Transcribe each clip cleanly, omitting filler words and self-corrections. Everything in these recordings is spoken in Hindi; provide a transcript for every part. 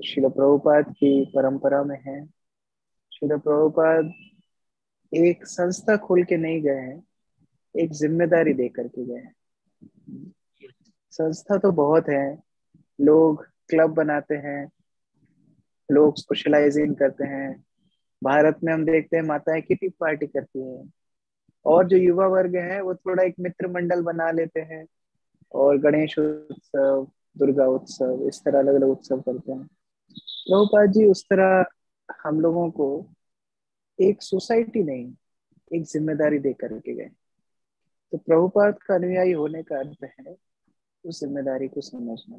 श्रील प्रभुपाद की परंपरा में है। श्रील प्रभुपाद एक संस्था खोल के नहीं गए हैं, एक जिम्मेदारी दे करके गए हैं। संस्था तो बहुत है, लोग क्लब बनाते हैं, लोग सोशलाइजिंग करते हैं। भारत में हम देखते हैं माताएं किटी पार्टी करती हैं, और जो युवा वर्ग है वो थोड़ा एक मित्र मंडल बना लेते हैं और गणेश उत्सव, दुर्गा उत्सव, इस तरह अलग अलग उत्सव करते हैं। प्रभुपाद जी उस तरह हम लोगों को एक सोसाइटी नहीं, एक जिम्मेदारी दे करके गए। तो प्रभुपाद का अनुयायी होने का अर्थ है उस जिम्मेदारी को समझना।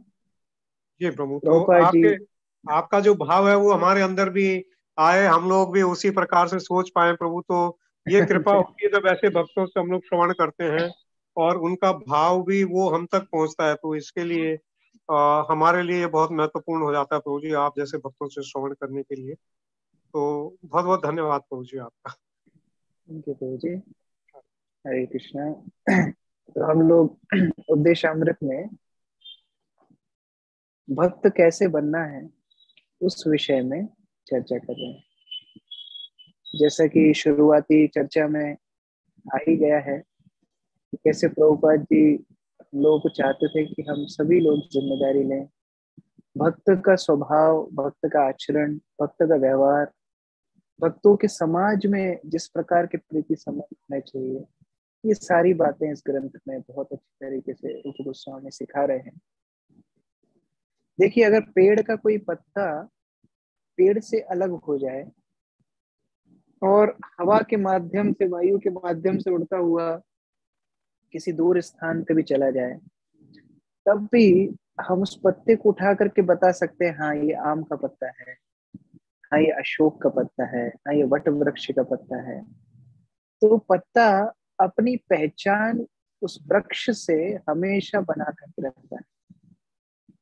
जी प्रभु, तो प्रभुपाद जी, आपके आपका जो भाव है वो हमारे अंदर भी आए, हम लोग भी उसी प्रकार से सोच पाए प्रभु। तो ये कृपा होती है जब ऐसे भक्तों से हम लोग श्रवण करते हैं और उनका भाव भी वो हम तक पहुंचता है, तो इसके लिए हमारे लिए ये बहुत महत्वपूर्ण हो जाता है प्रभु जी, आप जैसे भक्तों से श्रवण करने के लिए। तो बहुत बहुत धन्यवाद प्रभु जी आपका। थैंक यू प्रभु जी। हरे कृष्णा। तो हम लोग उपदेश अमृत में भक्त कैसे बनना है उस विषय में चर्चा कर रहे हैं। जैसा कि शुरुआती चर्चा में आ ही गया है कि कैसे प्रभुपाद जी हम लोगों को चाहते थे कि हम सभी लोग जिम्मेदारी लें। भक्त का स्वभाव, भक्त का आचरण, भक्त का व्यवहार, भक्तों के समाज में जिस प्रकार के प्रीति संबंध होने चाहिए, ये सारी बातें इस ग्रंथ में बहुत अच्छी तरीके से रूप गोस्वामी सिखा रहे हैं। देखिए, अगर पेड़ का कोई पत्ता पेड़ से अलग हो जाए और हवा के माध्यम से, वायु के माध्यम से उड़ता हुआ किसी दूर स्थान पे भी चला जाए, तब भी हम उस पत्ते को उठा करके बता सकते हैं, हाँ ये आम का पत्ता है, हाँ ये अशोक का पत्ता है, हाँ ये वट वृक्ष का पत्ता है। तो पत्ता अपनी पहचान उस वृक्ष से हमेशा बना करके रखता है,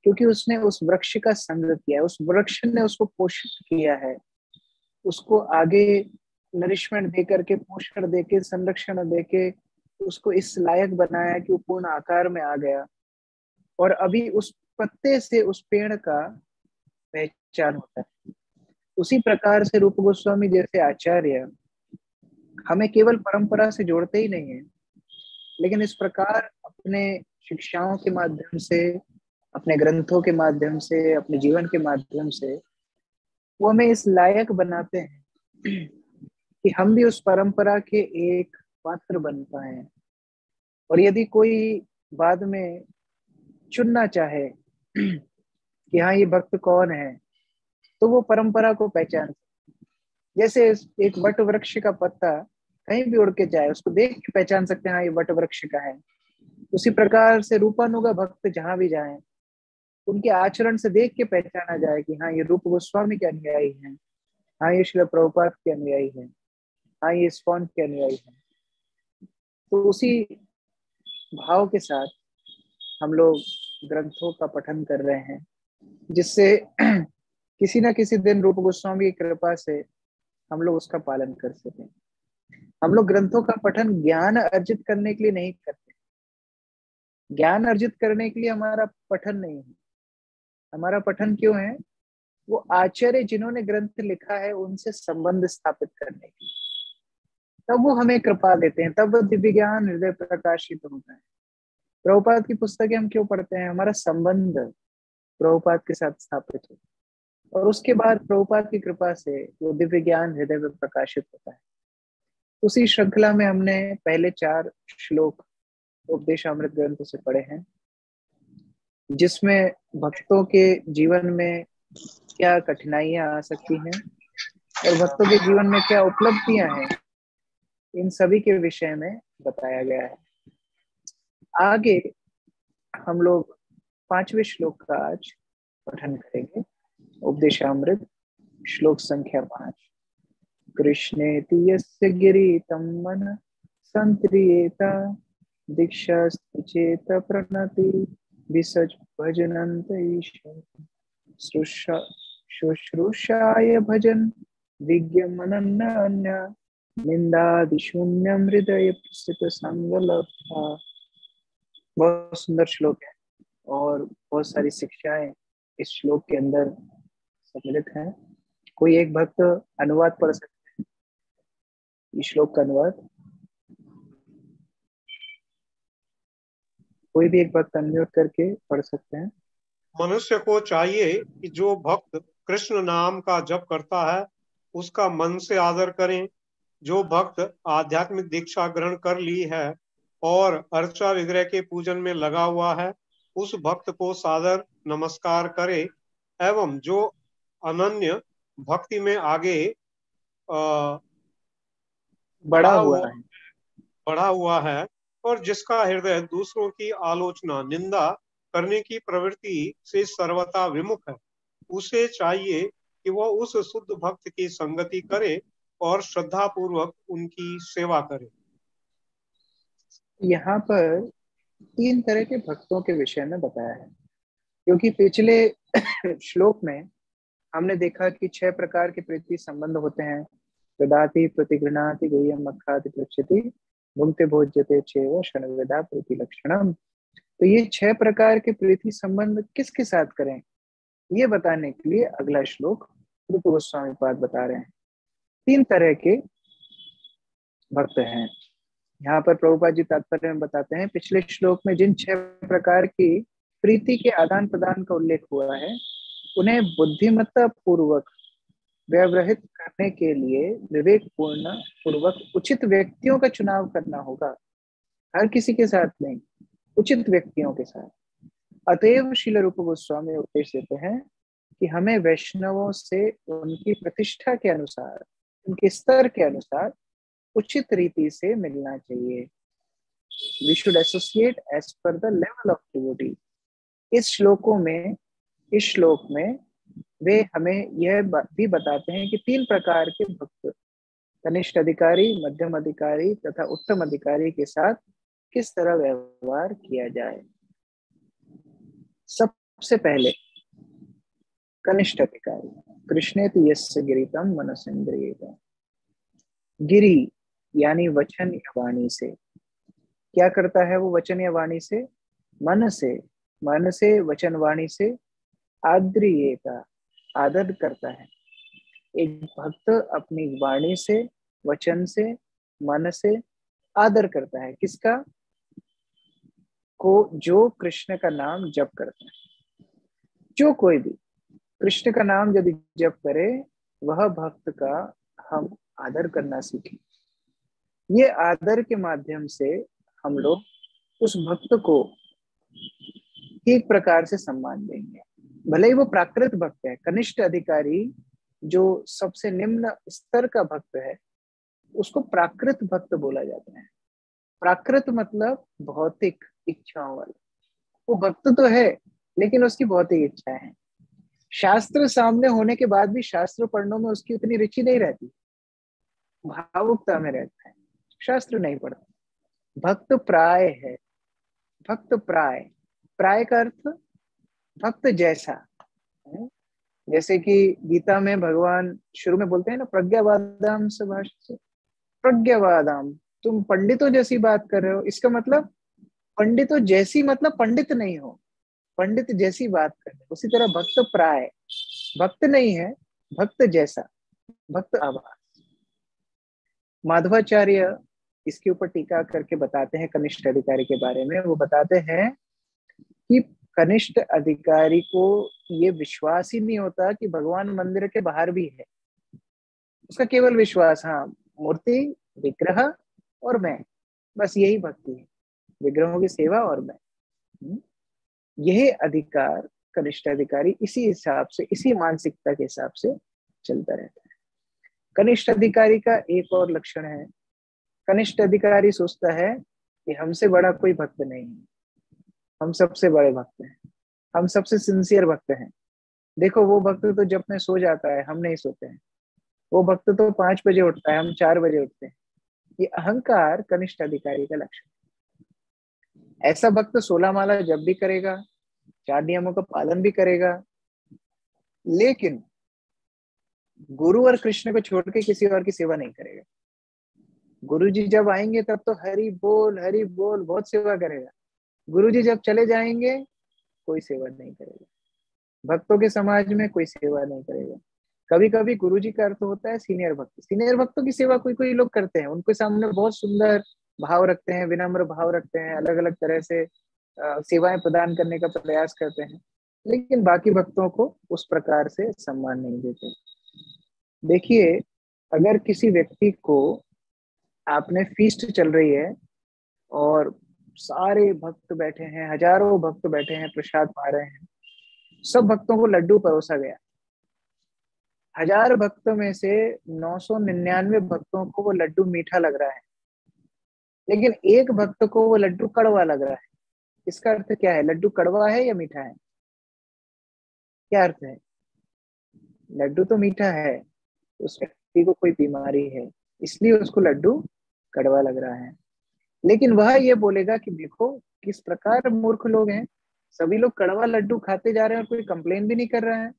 क्योंकि उसने उस वृक्ष का संग किया है, उस वृक्ष ने उसको पोषित किया है, उसको आगे नरिशमेंट दे करके, पोषण दे के, संरक्षण दे के उसको इस लायक बनाया कि वो पूर्ण आकार में आ गया। और अभी उस पत्ते से उस पेड़ का पहचान होता है। उसी प्रकार से रूप गोस्वामी जैसे आचार्य हमें केवल परंपरा से जोड़ते ही नहीं है, लेकिन इस प्रकार अपने शिक्षाओं के माध्यम से, अपने ग्रंथों के माध्यम से, अपने जीवन के माध्यम से वो हमें इस लायक बनाते हैं कि हम भी उस परंपरा के एक पात्र बन पाए। और यदि कोई बाद में चुनना चाहे कि हाँ ये भक्त कौन है, तो वो परंपरा को पहचान। जैसे एक वट वृक्ष का पत्ता कहीं भी उड़ के जाए, उसको देख के पहचान सकते हैं हाँ ये वट वृक्ष का है। उसी प्रकार से रूपानुगा भक्त जहां भी जाएं, उनके आचरण से देख के पहचाना जाए कि हाँ ये रूप गोस्वामी के अनुयायी हैं, हाँ ये श्रील प्रभुपाद के अनुयायी हैं, हाँ ये इस्कॉन के अनुयायी हैं। तो उसी भाव के साथ हम लोग ग्रंथों का पठन कर रहे हैं, जिससे किसी ना किसी दिन रूप गोस्वामी की कृपा से हम लोग उसका पालन कर सकें। हम लोग ग्रंथों का पठन ज्ञान अर्जित करने के लिए नहीं करते। ज्ञान अर्जित करने के लिए हमारा पठन नहीं है। हमारा पठन क्यों है? वो आचार्य जिन्होंने ग्रंथ लिखा है उनसे संबंध स्थापित करने के लिए। तब वो हमें कृपा देते हैं, तब वो दिव्य ज्ञान हृदय प्रकाशित होता है। प्रभुपाद की पुस्तकें हम क्यों पढ़ते हैं? हमारा संबंध प्रभुपाद के साथ स्थापित हो, और उसके बाद प्रभुपाद की कृपा से वो दिव्य ज्ञान हृदय में प्रकाशित होता है। उसी श्रृंखला में हमने पहले 4 श्लोक उपदेश अमृत ग्रंथ से पढ़े हैं, जिसमें भक्तों के जीवन में क्या कठिनाइयां आ सकती हैं और भक्तों के जीवन में क्या उपलब्धियां हैं, इन सभी के विषय में बताया गया है। आगे हम लोग 5वें श्लोक का आज पठन करेंगे। उपदेशामृत श्लोक संख्या 5। कृष्णेति यस्य गिरीतं मन संत्रियेत दीक्षास्ति चेत प्रणति विसज भजनन्त ईशं शुश्रूषाय भजन विज्ञमनन्न अन्य निंदादिशून्यम हृदय प्रसिद्ध संगलब्धा। बहुत सुंदर श्लोक है और बहुत सारी शिक्षाएं इस श्लोक के अंदर सम्मिलित हैं। कोई एक भक्त अनुवाद पढ़ सकते हैं, इस श्लोक का अनुवाद? कोई भी एक भक्त अनम्यूट करके पढ़ सकते हैं। मनुष्य को चाहिए कि जो भक्त कृष्ण नाम का जप करता है उसका मन से आदर करें। जो भक्त आध्यात्मिक दीक्षा ग्रहण कर ली है और अर्चा विग्रह के पूजन में लगा हुआ है उस भक्त को सादर नमस्कार करे। एवं जो अनन्य भक्ति में आगे बड़ा बढ़ा हुआ हुआ है। बढ़ा हुआ है और जिसका हृदय दूसरों की आलोचना निंदा करने की प्रवृत्ति से सर्वथा विमुख है, उसे चाहिए कि वह उस शुद्ध भक्त की संगति करे और श्रद्धा पूर्वक उनकी सेवा करे। यहाँ पर 3 तरह के भक्तों के विषय में बताया है, क्योंकि पिछले श्लोक में हमने देखा कि 6 प्रकार के प्रीति संबंध होते हैं। प्रदाति प्रतिगृणाति गुह्यम मखाति पृच्छति भुंक्ते भोज्यते चैव षण्विधा प्रीति लक्षणम। तो ये 6 प्रकार के प्रीति संबंध किसके साथ करें, ये बताने के लिए अगला श्लोक रूप गोस्वामी पाद बता रहे हैं। 3 तरह के भक्त हैं। यहाँ पर प्रभुपाद जी तात्पर्य में बताते हैं, पिछले श्लोक में जिन 6 प्रकार की प्रीति के आदान प्रदान का उल्लेख हुआ है उन्हें बुद्धिमत्ता पूर्वक व्यवहित करने के लिए विवेक पूर्ण पूर्वक उचित व्यक्तियों का चुनाव करना होगा। हर किसी के साथ नहीं, उचित व्यक्तियों के साथ। अतएव श्रील रूप गोस्वामी उपदेश देते हैं कि हमें वैष्णवों से उनकी प्रतिष्ठा के अनुसार, उनके स्तर के अनुसार उचित रीति से मिलना चाहिए। We should associate as per the level of devotee। इस श्लोक में वे हमें यह भी बताते हैं कि 3 प्रकार के भक्त, कनिष्ठ अधिकारी, मध्यम अधिकारी तथा उत्तम अधिकारी के साथ किस तरह व्यवहार किया जाए। सबसे पहले कनिष्ठ अधिकारी, कृष्णेति यस्य गिरितम मनसेन्द्रियेण। गिरि यानी वचन या वाणी से। क्या करता है वो वचन या वाणी से? मन से वचन वाणी से आद्रियेता, आदर करता है। एक भक्त अपनी वाणी से, वचन से, मन से आदर करता है किसका? को जो कृष्ण का नाम जप करता है। जो कोई भी कृष्ण का नाम यदि जप करे वह भक्त का हम आदर करना सीखें। ये आदर के माध्यम से हम लोग उस भक्त को एक प्रकार से सम्मान देंगे, भले ही वो प्राकृत भक्त है। कनिष्ठ अधिकारी जो सबसे निम्न स्तर का भक्त है उसको प्राकृत भक्त बोला जाता है। प्राकृत मतलब भौतिक इच्छाओं वाला। वो भक्त तो है लेकिन उसकी भौतिक इच्छा है। शास्त्र सामने होने के बाद भी शास्त्र पढ़ने में उसकी उतनी रुचि नहीं रहती, भावुकता में रहता है, शास्त्र नहीं पढ़ता। भक्त प्राय है। भक्त प्राय, प्राय का अर्थ भक्त जैसा है। जैसे कि गीता में भगवान शुरू में बोलते हैं ना, प्रज्ञावादाम से भाष्य, प्रज्ञावादाम, तुम पंडितों जैसी बात कर रहे हो। इसका मतलब पंडितों जैसी मतलब पंडित नहीं हो, पंडित जैसी बात कर रहे हो। उसी तरह भक्त प्राय, भक्त नहीं है, भक्त जैसा, भक्त आभास। माधवाचार्य इसके ऊपर टीका करके बताते हैं कनिष्ठ अधिकारी के बारे में। वो बताते हैं कि कनिष्ठ अधिकारी को ये विश्वास ही नहीं होता कि भगवान मंदिर के बाहर भी है। उसका केवल विश्वास, हाँ मूर्ति, विग्रह और मैं, बस यही भक्ति है, विग्रहों की सेवा और मैं। यह अधिकार कनिष्ठ अधिकारी इसी हिसाब से, इसी मानसिकता के हिसाब से चलता रहता है। कनिष्ठ अधिकारी का एक और लक्षण है, कनिष्ठ अधिकारी सोचता है कि हमसे बड़ा कोई भक्त नहीं है, हम सबसे बड़े भक्त हैं, हम सबसे सिंसियर भक्त हैं। देखो वो भक्त तो जब में सो जाता है, हम नहीं सोते हैं। वो भक्त तो 5 बजे उठता है, हम 4 बजे उठते हैं। ये अहंकार कनिष्ठ अधिकारी का लक्षण है। ऐसा भक्त 16 माला जब भी करेगा, 4 नियमों का पालन भी करेगा, लेकिन गुरु और कृष्ण को छोड़ के किसी और की सेवा नहीं करेगा। गुरु जी जब आएंगे तब तो हरि बोल बहुत सेवा करेगा। गुरु जी जब चले जाएंगे कोई सेवा नहीं करेगा। भक्तों के समाज में कोई सेवा नहीं करेगा। कभी कभी गुरु जी का अर्थ होता है सीनियर भक्त। सीनियर भक्तों की सेवा कोई कोई लोग करते हैं, उनके सामने बहुत सुंदर भाव रखते हैं, विनम्र भाव रखते हैं, अलग अलग तरह से सेवाएं प्रदान करने का प्रयास करते हैं, लेकिन बाकी भक्तों को उस प्रकार से सम्मान नहीं देते। देखिए, अगर किसी व्यक्ति को, आपने फीस्ट चल रही है और सारे भक्त बैठे हैं, हजारों भक्त बैठे हैं, प्रसाद पा रहे हैं, सब भक्तों को लड्डू परोसा गया। 1000 भक्तों में से 999 भक्तों को वो लड्डू मीठा लग रहा है, लेकिन एक भक्त को वो लड्डू कड़वा लग रहा है। इसका अर्थ क्या है? लड्डू कड़वा है या मीठा है? क्या अर्थ है? लड्डू तो मीठा है, उस व्यक्ति को कोई बीमारी है, इसलिए उसको लड्डू कड़वा लग रहा है। लेकिन वह ये बोलेगा कि देखो किस प्रकार मूर्ख लोग हैं, सभी लोग कड़वा लड्डू खाते जा रहे हैं और कोई कंप्लेन भी नहीं कर रहा है।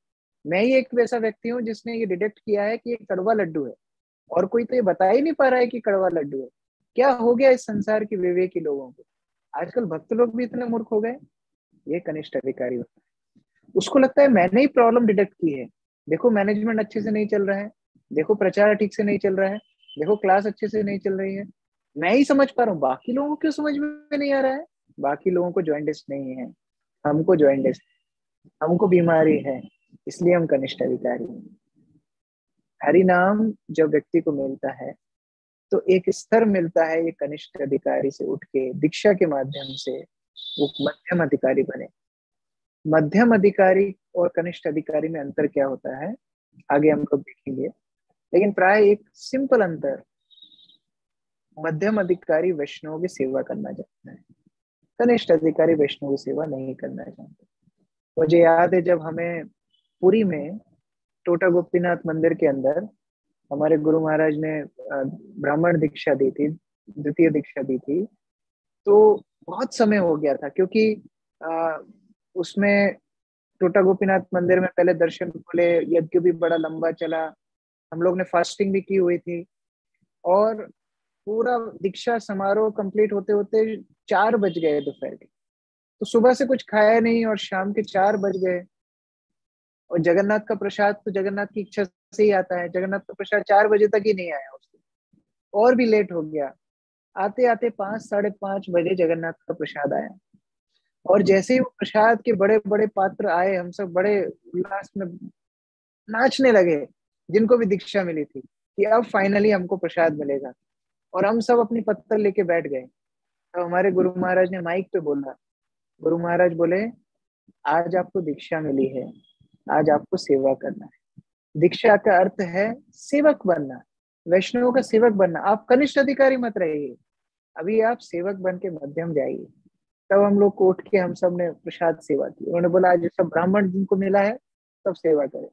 मैं ही एक वैसा व्यक्ति हूँ जिसने ये डिटेक्ट किया है कि ये कड़वा लड्डू है, और कोई तो ये बता ही नहीं पा रहा है कि कड़वा लड्डू है। क्या हो गया इस संसार के विवेकी लोगों को? आजकल भक्त लोग भी इतने मूर्ख हो गए। ये कनिष्ठ अधिकारी होता है, उसको लगता है मैंने ही प्रॉब्लम डिटेक्ट की है। देखो मैनेजमेंट अच्छे से नहीं चल रहा है, देखो प्रचार ठीक से नहीं चल रहा है, देखो क्लास अच्छे से नहीं चल रही है, मैं ही समझ पा रहा हूँ, बाकी लोगों को क्यों समझ में नहीं आ रहा है? बाकी लोगों को जॉइंटिस नहीं है, हमको जॉइंटिस, हमको बीमारी है, इसलिए हम कनिष्ठ अधिकारी हैं। हरि नाम जब व्यक्ति को मिलता है तो एक स्तर मिलता है, ये कनिष्ठ अधिकारी से उठ के दीक्षा के माध्यम से वो मध्यम अधिकारी बने। मध्यम अधिकारी और कनिष्ठ अधिकारी में अंतर क्या होता है आगे हम लोग देखेंगे, लेकिन प्राय एक सिंपल अंतर, मध्यम अधिकारी वैष्णव की सेवा करना चाहता है, कनिष्ठ अधिकारी वैष्णव की सेवा नहीं करना चाहते। मुझे याद है जब हमें पुरी में टोटा गोपीनाथ मंदिर के अंदर हमारे गुरु महाराज ने ब्राह्मण दीक्षा दी थी, द्वितीय दीक्षा दी थी, तो बहुत समय हो गया था, क्योंकि उसमें टोटा गोपीनाथ मंदिर में पहले दर्शन खोले, यज्ञ भी बड़ा लंबा चला, हम लोग ने फास्टिंग भी की हुई थी, और पूरा दीक्षा समारोह कंप्लीट होते होते 4 बज गए दोपहर के। तो सुबह से कुछ खाया नहीं और शाम के 4 बज गए, और जगन्नाथ का प्रसाद तो जगन्नाथ की इच्छा से ही आता है, जगन्नाथ का प्रसाद 4 बजे तक ही नहीं आया उसको, और भी लेट हो गया। आते आते 5 साढ़े 5 बजे जगन्नाथ का प्रसाद आया, और जैसे ही वो प्रसाद के बड़े बड़े पात्र आए, हम सब बड़े उल्लास में नाचने लगे, जिनको भी दीक्षा मिली थी, कि अब फाइनली हमको प्रसाद मिलेगा, और हम सब अपनी पत्तल लेके बैठ गए। तो हमारे गुरु महाराज ने माइक पे बोला, गुरु महाराज बोले, आज आपको दीक्षा मिली है, आज आपको सेवा करना है। दीक्षा का अर्थ है सेवक बनना, वैष्णव का सेवक बनना। आप कनिष्ठ अधिकारी मत रहिए, अभी आप सेवक बन के मध्यम जाइए। तब हम लोग को उठ के हम सब ने प्रसाद सेवा की। उन्होंने बोला आज सब ब्राह्मण जिनको मिला है सब सेवा करें।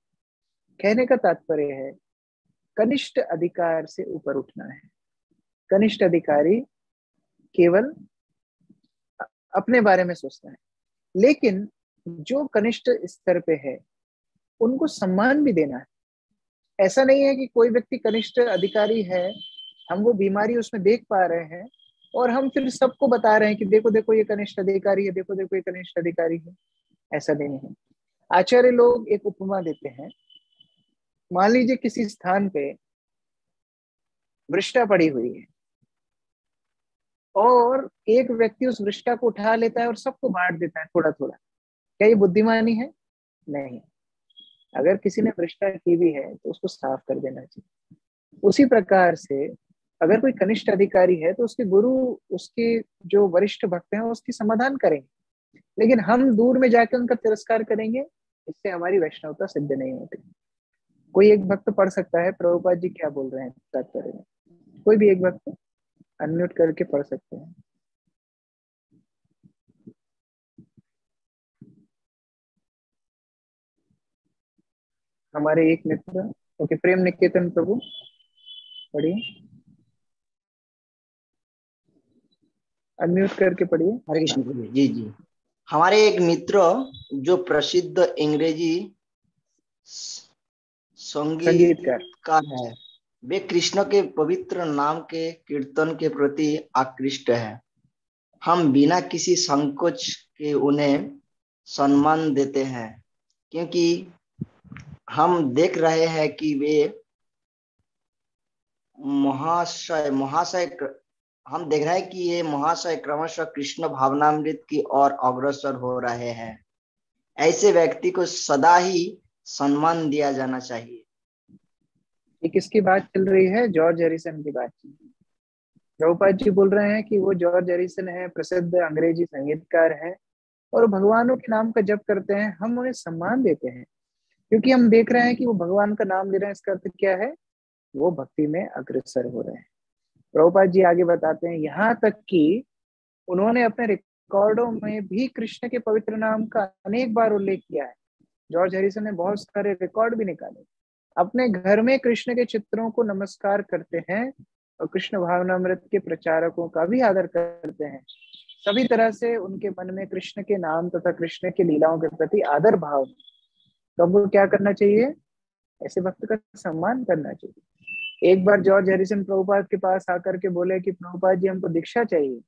कहने का तात्पर्य है कनिष्ठ अधिकार से ऊपर उठना है। कनिष्ठ अधिकारी केवल अपने बारे में सोचता है, लेकिन जो कनिष्ठ स्तर पे है उनको सम्मान भी देना है। ऐसा नहीं है कि कोई व्यक्ति कनिष्ठ अधिकारी है, हम वो बीमारी उसमें देख पा रहे हैं और हम फिर सबको बता रहे हैं कि देखो देखो ये कनिष्ठ अधिकारी है, देखो देखो ये कनिष्ठ अधिकारी है। ऐसा नहीं है। आचार्य लोग एक उपमा देते हैं, मान लीजिए किसी स्थान पे वृष्टा पड़ी हुई है और एक व्यक्ति उस वृष्टा को उठा लेता है और सबको बांट देता है थोड़ा थोड़ा। क्या ये बुद्धिमानी है? नहीं। अगर किसी ने वृष्टा की भी है तो उसको साफ कर देना चाहिए। उसी प्रकार से अगर कोई कनिष्ठ अधिकारी है तो उसके गुरु, उसके जो वरिष्ठ भक्त हैं उसकी समाधान करेंगे, लेकिन हम दूर में जाकर उनका तिरस्कार करेंगे, इससे हमारी वैष्णवता सिद्ध नहीं होती। कोई एक भक्त पढ़ सकता है प्रभुपाद जी क्या बोल रहे हैं तात्पर्य में, कोई भी एक भक्त अनम्यूट करके पढ़ सकते हैं। हमारे एक मित्र, ओके, प्रेम निकेतन प्रभु पढ़िए, अनम्यूट करके पढ़िए। हरे कृष्ण प्रभु। जी जी, हमारे एक मित्र जो प्रसिद्ध अंग्रेजी संगीतकार है, वे कृष्ण के पवित्र नाम के कीर्तन के प्रति आकृष्ट है। हम बिना किसी संकोच के उन्हें सम्मान देते हैं। क्योंकि हम देख रहे हैं कि वे महाशय महाशय हम देख रहे हैं कि ये महाशय क्रमशः कृष्ण भावनामृत की ओर अग्रसर हो रहे हैं। ऐसे व्यक्ति को सदा ही सम्मान दिया जाना चाहिए। ये किसकी बात चल रही है? जॉर्ज हैरिसन की बात चल रही है। प्रभुपाद जी बोल रहे हैं कि वो जॉर्ज हैरिसन है, प्रसिद्ध अंग्रेजी संगीतकार है, और भगवानों के नाम का जप करते हैं, हम उन्हें सम्मान देते हैं क्योंकि हम देख रहे हैं कि वो भगवान का नाम ले रहे हैं। इसका अर्थ क्या है? वो भक्ति में अग्रसर हो रहे हैं। प्रभुपाद जी आगे बताते हैं, यहाँ तक कि उन्होंने अपने रिकॉर्डों में भी कृष्ण के पवित्र नाम का अनेक बार उल्लेख किया है। जॉर्ज हैरिसन ने बहुत सारे रिकॉर्ड भी निकाले। अपने घर में कृष्ण के चित्रों को नमस्कार करते हैं और कृष्ण भावनामृत के प्रचारकों का भी आदर करते हैं। सभी तरह से उनके मन में कृष्ण के नाम तथा कृष्ण के लीलाओं के प्रति आदर भाव। तो हमको क्या करना चाहिए? ऐसे भक्त का सम्मान करना चाहिए। एक बार जॉर्ज हैरिसन प्रभुपाद के पास आकर के बोले कि प्रभुपाद जी, हमको दीक्षा चाहिए।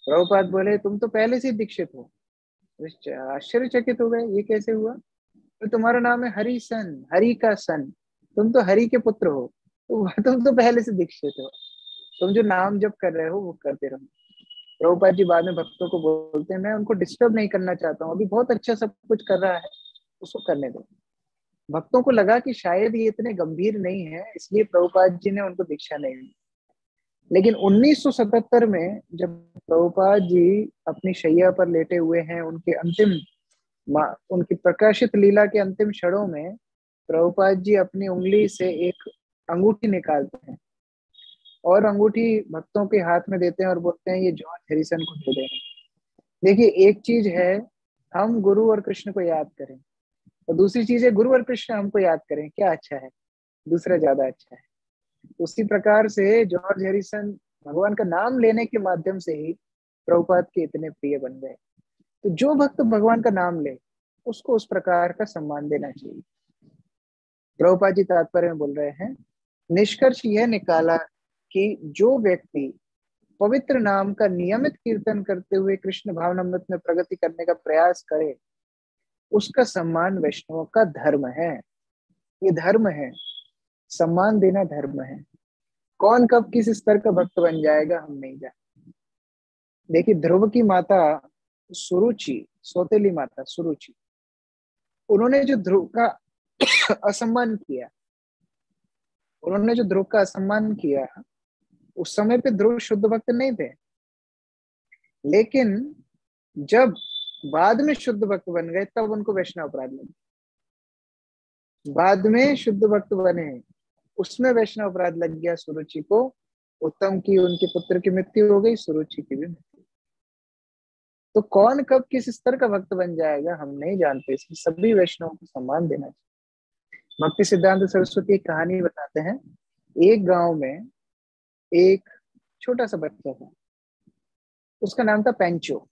प्रभुपाद बोले, तुम तो पहले से दीक्षित हो। आश्चर्यचकित हो गए, ये कैसे हुआ? तो तुम्हारा नाम है हरि सन, हरि का सन, तुम तो हरि के पुत्र हो, तो तुम तो पहले से दीक्षित हो, तुम जो नाम जप कर रहे हो वो करते रहो। प्रभुपाद जी बाद में भक्तों को बोलते हैं, मैं उनको डिस्टर्ब नहीं करना चाहता हूँ, अभी बहुत अच्छा सब कुछ कर रहा है, उसको करने दो। भक्तों को लगा कि शायद ये इतने गंभीर नहीं है, इसलिए प्रभुपाद जी ने उनको दीक्षा नहीं दी। लेकिन 1977 में जब प्रभुपाद जी अपनी शैया पर लेटे हुए हैं, उनकी प्रकाशित लीला के अंतिम क्षणों में प्रभुपाद जी अपनी उंगली से एक अंगूठी निकालते हैं और अंगूठी भक्तों के हाथ में देते हैं और बोलते हैं, ये जॉर्ज हैरिसन को दे दें। देखिए, एक चीज है हम गुरु और कृष्ण को याद करें, और दूसरी चीज है गुरु और कृष्ण हमको याद करें। क्या अच्छा है? दूसरा ज्यादा अच्छा है। उसी प्रकार से जॉर्ज हैरिसन भगवान का नाम लेने के माध्यम से ही प्रभुपाद के इतने प्रिय बन गए। तो जो भक्त भगवान का नाम ले उसको उस प्रकार का सम्मान देना चाहिए। प्रभुपाद जी तात्पर्य में बोल रहे हैं, निष्कर्ष यह निकाला कि जो व्यक्ति पवित्र नाम का नियमित कीर्तन करते हुए कृष्ण भावनामृत में प्रगति करने का प्रयास करे, उसका सम्मान वैष्णवों का धर्म है। ये धर्म है, सम्मान देना धर्म है। कौन कब किस स्तर का भक्त बन जाएगा हम नहीं जानते। देखिए, ध्रुव की माता सुरुचि, सौतेली माता सुरुचि, उन्होंने जो ध्रुव का असम्मान किया, उस समय पे ध्रुव शुद्ध भक्त नहीं थे, लेकिन जब बाद में शुद्ध भक्त बन गए तब उनको वैष्णव अपराध लगे। बाद में शुद्ध भक्त बने, उसमें वैष्णव अपराध लग गया सुरुचि को। उत्तम की उनके पुत्र की मृत्यु हो गई, सुरुचि की भी मृत्यु। तो कौन कब किस स्तर का भक्त बन जाएगा हम नहीं जानते, इसलिए सभी वैष्णवों को सम्मान देना चाहिए। भक्ति सिद्धांत सरस्वती एक कहानी बताते हैं। एक गांव में एक छोटा सा बच्चा था, उसका नाम था पेंचो।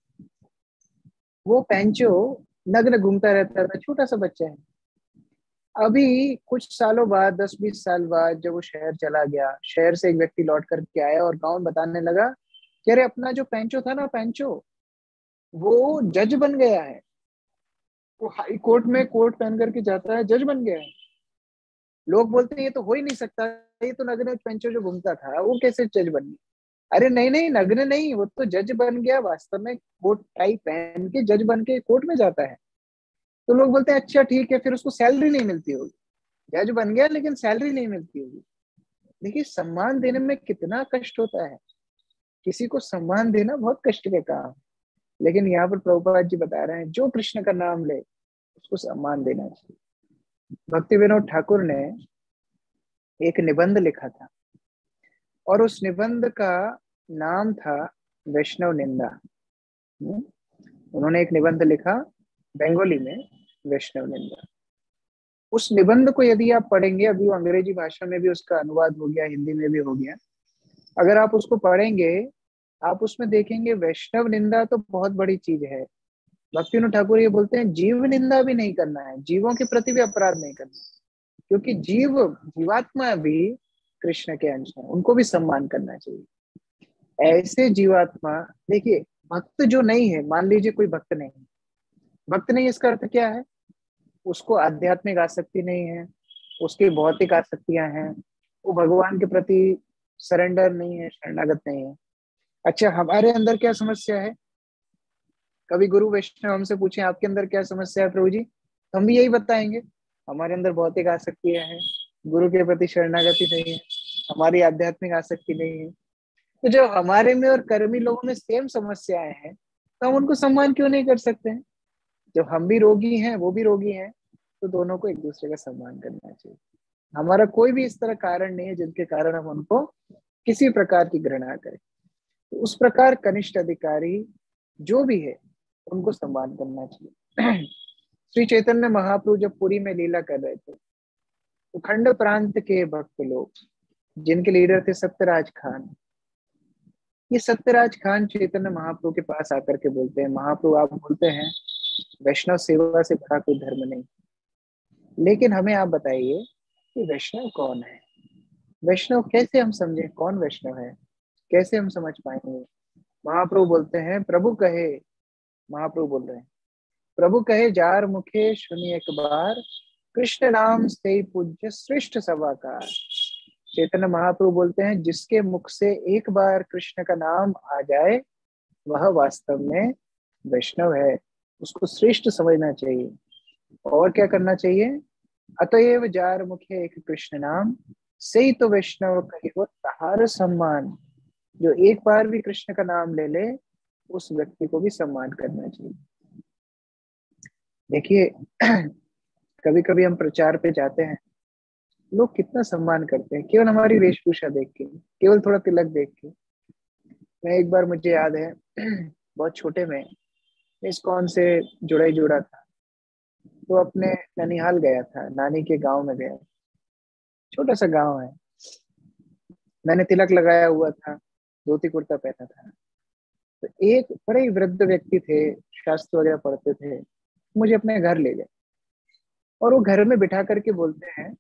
वो पेंचो नग्न घूमता रहता था, छोटा सा बच्चा है। अभी कुछ सालों बाद, 10-20 साल बाद, जब वो शहर चला गया, शहर से एक व्यक्ति लौट करके आया और गांव में बताने लगा कि अरे, अपना जो पेंचो था ना, पेंचो वो जज बन गया है। वो हाई कोर्ट में कोट पहन करके जाता है, जज बन गया है। लोग बोलते हैं ये तो हो ही नहीं सकता, ये तो नग्न पेंचो जो घूमता था वो कैसे जज बन गया? अरे नहीं नहीं, नग्न नहीं, वो तो जज बन गया, वास्तव में कोट टाई पहन के जज बन के कोर्ट में जाता है। तो लोग बोलते हैं अच्छा ठीक है, फिर उसको सैलरी नहीं मिलती होगी। जज बन गया लेकिन सैलरी नहीं मिलती होगी। देखिए, सम्मान देने में कितना कष्ट होता है। किसी को सम्मान देना बहुत कष्ट का काम है, लेकिन यहाँ पर प्रभुपाद जी बता रहे हैं जो कृष्ण का नाम ले उसको सम्मान देना चाहिए। भक्ति विनोद ठाकुर ने एक निबंध लिखा था और उस निबंध का नाम था वैष्णव निंदा। उन्होंने एक निबंध लिखा बंगाली में, वैष्णव निंदा। उस निबंध को यदि आप पढ़ेंगे, अभी वो अंग्रेजी भाषा में भी उसका अनुवाद हो गया, हिंदी में भी हो गया, अगर आप उसको पढ़ेंगे आप उसमें देखेंगे वैष्णव निंदा तो बहुत बड़ी चीज है। भक्ति विनोद ठाकुर ये बोलते हैं जीव निंदा भी नहीं करना है, जीवों के प्रति भी अपराध नहीं करना है, क्योंकि जीवात्मा भी कृष्ण के अंश है, उनको भी सम्मान करना चाहिए। ऐसे जीवात्मा, देखिए भक्त जो नहीं है, मान लीजिए कोई भक्त नहीं, भक्त नहीं इसका अर्थ क्या है? उसको आध्यात्मिक आसक्ति नहीं है, उसकी भौतिक आसक्तियां हैं, वो भगवान के प्रति सरेंडर नहीं है, शरणागत नहीं है। अच्छा, हमारे अंदर क्या समस्या है? कभी गुरु वैष्णव हमसे पूछे आपके अंदर क्या समस्या है प्रभु जी, हम भी यही बताएंगे, हमारे अंदर भौतिक आसक्तियां हैं, गुरु के प्रति शरणागति नहीं है, हमारी आध्यात्मिक आसक्ति नहीं है। तो जो हमारे में और कर्मी लोगों में सेम समस्याएं हैं, तो हम उनको सम्मान क्यों नहीं कर सकते हैं? जब हम भी रोगी हैं, वो भी रोगी हैं, तो दोनों को एक दूसरे का सम्मान करना चाहिए। हमारा कोई भी इस तरह कारण नहीं है जिनके कारण हम उनको किसी प्रकार की घृणा करें। तो उस प्रकार कनिष्ठ अधिकारी जो भी है उनको सम्मान करना चाहिए। श्री चैतन्य महाप्रभु जब पुरी में लीला कर रहे थे, तो खंड प्रांत के भक्त लोग, जिनके लीडर थे सत्यराज खान, ये सत्यराज खान चैतन्य महाप्रभु के पास आकर के बोलते हैं, महाप्रभु आप बोलते हैं वैष्णव सेवा से बड़ा कोई धर्म नहीं, लेकिन हमें आप बताइए कि वैष्णव कौन है? वैष्णव कैसे हम समझे, कौन वैष्णव है, कैसे हम समझ पाएंगे? महाप्रभु बोलते हैं, प्रभु कहे, महाप्रभु बोल रहे हैं, प्रभु कहे जार मुखे सुनी एक बार, कृष्ण नाम से पूज्य श्रेष्ठ सभाकार। चैतन्य महाप्रभु बोलते हैं, जिसके मुख से एक बार कृष्ण का नाम आ जाए वह वास्तव में वैष्णव है, उसको श्रेष्ठ समझना चाहिए। और क्या करना चाहिए? अतएव जार मुखे एक कृष्ण नाम, से ही तो वैष्णव कही वो तहार सम्मान। जो एक बार भी कृष्ण का नाम ले ले, उस व्यक्ति को भी सम्मान करना चाहिए। देखिए, कभी कभी हम प्रचार पे जाते हैं, लोग कितना सम्मान करते हैं केवल हमारी वेशभूषा देख के, केवल थोड़ा तिलक देख के। मैं एक बार, मुझे याद है, बहुत छोटे में इस्कॉन से जुड़ा ही जुड़ा था, तो अपने ननिहाल गया था, नानी के गांव में गया, छोटा सा गांव है। मैंने तिलक लगाया हुआ था, धोती कुर्ता पहना था। तो एक बड़े ही वृद्ध व्यक्ति थे, शास्त्र वगैरह पढ़ते थे, मुझे अपने घर ले गए और वो घर में बिठा करके बोलते हैं,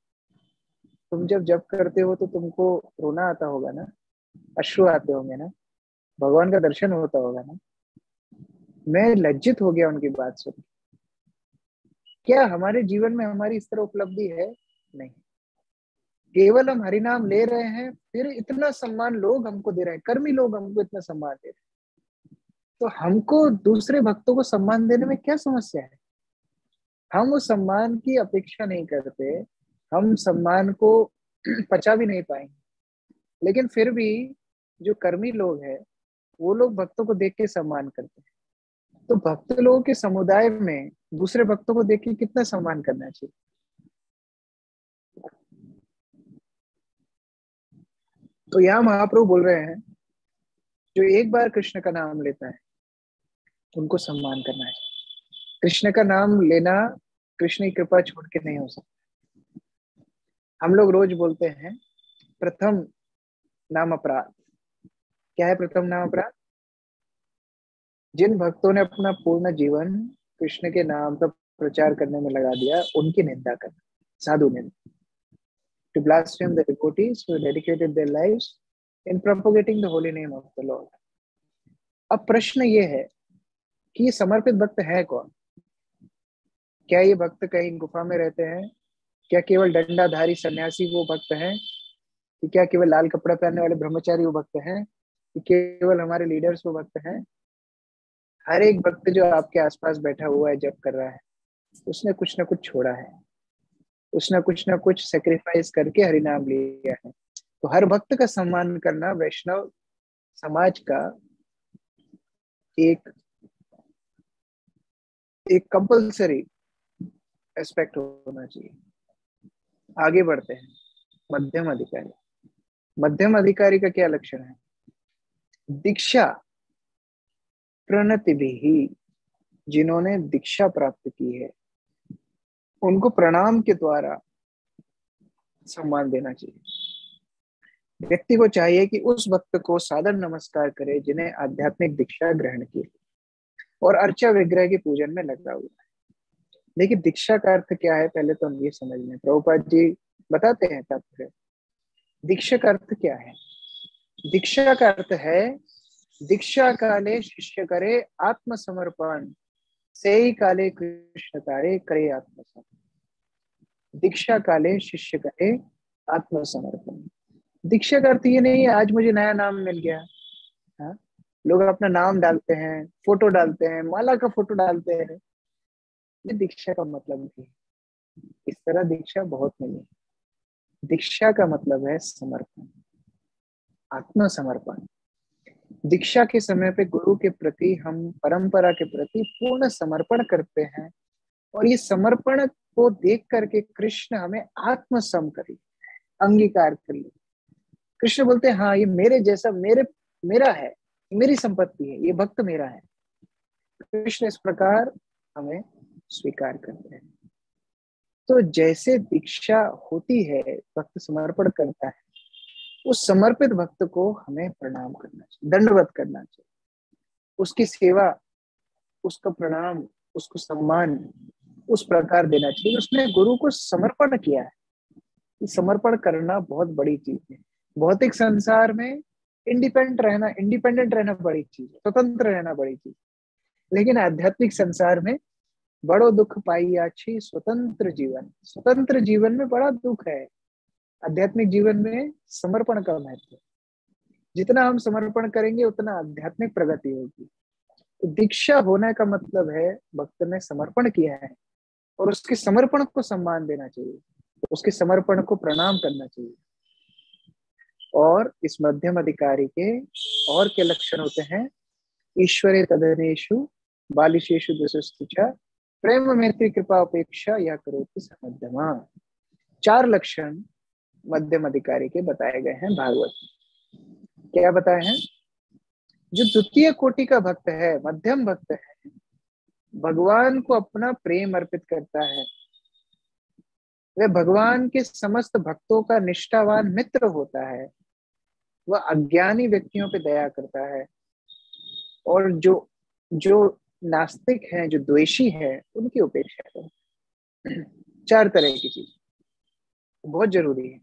तुम जब जप करते हो तो तुमको रोना आता होगा ना, अश्रु आते होंगे ना, भगवान का दर्शन होता होगा ना। मैं लज्जित हो गया उनकी बात सुन। क्या हमारे जीवन में हमारी इस तरह उपलब्धि है? नहीं। केवल हम हरि नाम ले रहे हैं, फिर इतना सम्मान लोग हमको दे रहे हैं, कर्मी लोग हमको इतना सम्मान दे रहे हैं, तो हमको दूसरे भक्तों को सम्मान देने में क्या समस्या है? हम उस सम्मान की अपेक्षा नहीं करते, हम सम्मान को पचा भी नहीं पाएंगे, लेकिन फिर भी जो कर्मी लोग हैं वो लोग भक्तों को देख के सम्मान करते हैं। तो भक्त लोगों के समुदाय में दूसरे भक्तों को देख के कितना सम्मान करना चाहिए? तो यहाँ महाप्रभु बोल रहे हैं, जो एक बार कृष्ण का नाम लेता है उनको सम्मान करना है। कृष्ण का नाम लेना कृष्ण की कृपा छोड़ के नहीं हो सकता। हम लोग रोज बोलते हैं प्रथम नाम अपराध। क्या है प्रथम नाम अपराध? जिन भक्तों ने अपना पूर्ण जीवन कृष्ण के नाम का प्रचार करने में लगा दिया, उनकी निंदा करना, साधु निंदा। To blaspheme the devotees who dedicated their lives in propagating the holy name of the Lord. अब प्रश्न ये है कि ये समर्पित भक्त है कौन? क्या ये भक्त कहीं गुफा में रहते हैं? क्या केवल डंडाधारी सन्यासी वो भक्त हैं? कि क्या केवल लाल कपड़ा पहनने वाले ब्रह्मचारी वो भक्त हैं? कि केवल हमारे लीडर्स वो भक्त हैं? हर एक भक्त जो आपके आसपास बैठा हुआ है, जप कर रहा है, उसने कुछ ना कुछ छोड़ा है, उसने कुछ ना कुछ सेक्रीफाइस करके हरिनाम लिया है। तो हर भक्त का सम्मान करना वैष्णव समाज का एक कंपल्सरी एस्पेक्ट होना चाहिए। आगे बढ़ते हैं। मध्यम अधिकारी। मध्यम अधिकारी का क्या लक्षण है? दीक्षा प्रणति भी, जिन्होंने दीक्षा प्राप्त की है उनको प्रणाम के द्वारा सम्मान देना चाहिए। व्यक्ति को चाहिए कि उस भक्त को सादर नमस्कार करे जिन्हें आध्यात्मिक दीक्षा ग्रहण की और अर्चा विग्रह के पूजन में लगा हुआ है। लेकिन दीक्षा का अर्थ क्या है, पहले तो हम ये समझ लें। प्रभुपाद जी बताते हैं तात्पर्य। दीक्षा का अर्थ क्या है? दीक्षा का अर्थ है, दीक्षा काले शिष्य करे आत्मसमर्पण, सेई काले कृष्ण तारे करे आत्मसमर्पण, दीक्षा काले शिष्य करे आत्मसमर्पण। दीक्षा का अर्थ ये नहीं है आज मुझे नया नाम मिल गया। हाँ, लोग अपना नाम डालते हैं, फोटो डालते हैं, माला का फोटो डालते हैं, ये दीक्षा का मतलब नहीं। इस तरह दीक्षा बहुत नहीं। दीक्षा का मतलब है समर्पण, आत्मसमर्पण। दीक्षा के समय पे गुरु के प्रति, हम परंपरा के प्रति पूर्ण समर्पण करते हैं, और ये समर्पण को देख करके कृष्ण हमें आत्मसम कर अंगीकार कर ले। कृष्ण बोलते हैं हाँ, ये मेरे जैसा, मेरा है, मेरी संपत्ति है, ये भक्त मेरा है। कृष्ण इस प्रकार हमें स्वीकार करते हैं। तो जैसे दीक्षा होती है, भक्त समर्पण करता है, उस समर्पित भक्त को हमें प्रणाम करना चाहिए, दंडवत करना चाहिए, उसकी सेवा, उसका प्रणाम, उसको सम्मान उस प्रकार देना चाहिए। उसने गुरु को समर्पण किया है। समर्पण करना बहुत बड़ी चीज है। भौतिक संसार में इंडिपेंडेंट रहना बड़ी चीज है, स्वतंत्र रहना बड़ी चीज, लेकिन आध्यात्मिक संसार में बड़ो दुख पाई आछी स्वतंत्र जीवन। स्वतंत्र जीवन में बड़ा दुख है। आध्यात्मिक जीवन में समर्पण का महत्व है। जितना हम समर्पण करेंगे उतना आध्यात्मिक प्रगति होगी। तो दीक्षा होने का मतलब है भक्त ने समर्पण किया है, और उसके समर्पण को सम्मान देना चाहिए, उसके समर्पण को प्रणाम करना चाहिए। और इस मध्यम अधिकारी के और क्या लक्षण होते हैं? ईश्वरे तदनेषु बालिशेषु दशस्तुचा प्रेम मैत्री कृपा उपेक्षा या करोति स मध्यमा। 4 लक्षण मध्यम अधिकारी के बताए गए हैं भागवत में। क्या बताए हैं? जो द्वितीय कोटि का भक्त है, मध्यम भक्त है, भगवान को अपना प्रेम अर्पित करता है, वह भगवान के समस्त भक्तों का निष्ठावान मित्र होता है, वह अज्ञानी व्यक्तियों पे दया करता है, और जो जो नास्तिक हैं, जो द्वेषी है, उनकी उपेक्षा करता है। 4 तरह की चीज बहुत जरूरी है।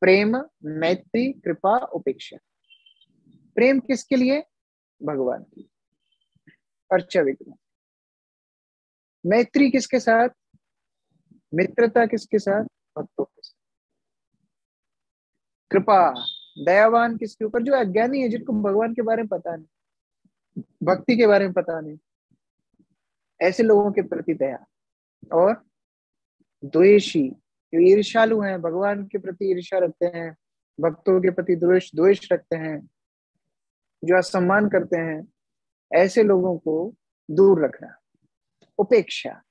प्रेम, मैत्री, कृपा, उपेक्षा। प्रेम किसके लिए? भगवान की, अर्चा विग्रह। मैत्री किसके साथ? मित्रता किसके साथ? भक्तों के साथ। कृपा, दयावान किसके ऊपर? जो अज्ञानी है, जिनको भगवान के बारे में पता नहीं, भक्ति के बारे में पता नहीं, ऐसे लोगों के प्रति दया। और द्वेषी, जो ईर्ष्यालु हैं, भगवान के प्रति ईर्ष्या रखते हैं, भक्तों के प्रति द्वेष रखते हैं, जो असम्मान करते हैं, ऐसे लोगों को दूर रखना। उपेक्षा,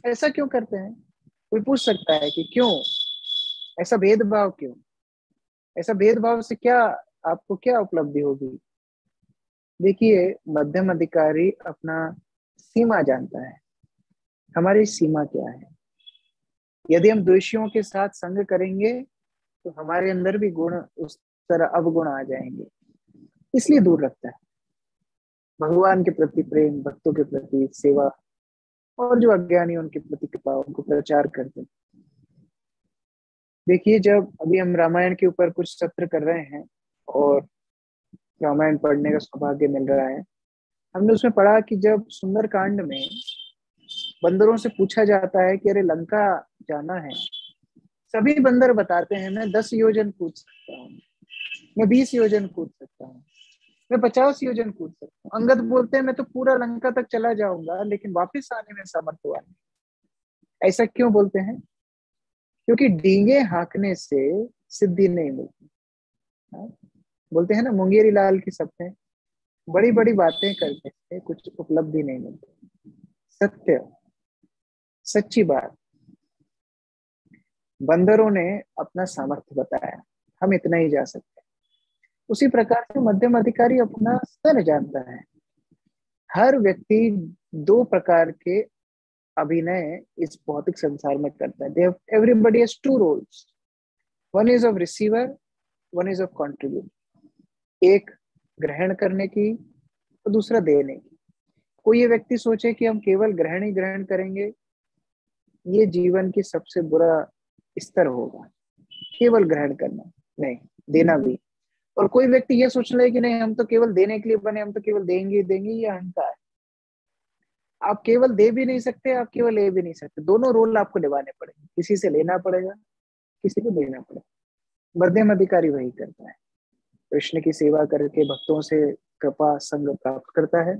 ऐसा क्यों करते हैं? कोई पूछ सकता है कि क्यों ऐसा भेदभाव, क्यों ऐसा भेदभाव से क्या आपको क्या उपलब्धि होगी? देखिए, मध्यम अधिकारी अपना सीमा जानता है। हमारी सीमा क्या है? यदि हम द्वेषियों के साथ संग करेंगे तो हमारे अंदर भी गुण उस तरह अवगुण आ जाएंगे, इसलिए दूर रखता है। भगवान के प्रति प्रेम, भक्तों के प्रति सेवा, और जो अज्ञानी उनके प्रति कृपा, उनको प्रचार करते हैं। देखिए, जब अभी हम रामायण के ऊपर कुछ सत्र कर रहे हैं और रामायण पढ़ने का सौभाग्य मिल रहा है, हमने उसमें पढ़ा कि जब सुंदरकांड में बंदरों से पूछा जाता है कि अरे लंका जाना है, सभी बंदर बताते हैं मैं 10 योजन कूद सकता हूँ, मैं 20 योजन कूद सकता हूँ, मैं 50 योजन कूद सकता हूँ। अंगद बोलते हैं मैं तो पूरा लंका तक चला जाऊंगा, लेकिन वापस आने में समर्थ हुआ नहीं। ऐसा क्यों बोलते हैं? क्योंकि डींगे हाँकने से सिद्धि नहीं मिलती। बोलते हैं ना, मुंगेरी लाल की सपने, बड़ी बड़ी बातें करने से कुछ उपलब्धि नहीं मिलती। सत्य, सच्ची बात। बंदरों ने अपना सामर्थ्य बताया, हम इतना ही जा सकते हैं। उसी प्रकार से मध्यम अधिकारी अपना स्तर जानता है। हर व्यक्ति 2 प्रकार के अभिनय इस भौतिक संसार में करता है। Everybody has 2 roles, one is of receiver, one is of contribute. एक ग्रहण करने की और दूसरा देने की। कोई ये व्यक्ति सोचे कि हम केवल ग्रहण ही ग्रहण करेंगे, ये जीवन की सबसे बुरा स्तर होगा। केवल ग्रहण करना नहीं, देना भी। और कोई व्यक्ति ये सोच ले कि नहीं, हम तो केवल देने के लिए बने, हम तो केवल देंगे देंगे, ये अहंकार। आप केवल दे भी नहीं सकते, आप केवल ले भी नहीं सकते, दोनों रोल आपको निभाने पड़ेंगे। किसी से लेना पड़ेगा, किसी को देना पड़ेगा। मध्यम अधिकारी वही करता है, कृष्ण की सेवा करके भक्तों से कृपा संग प्राप्त करता है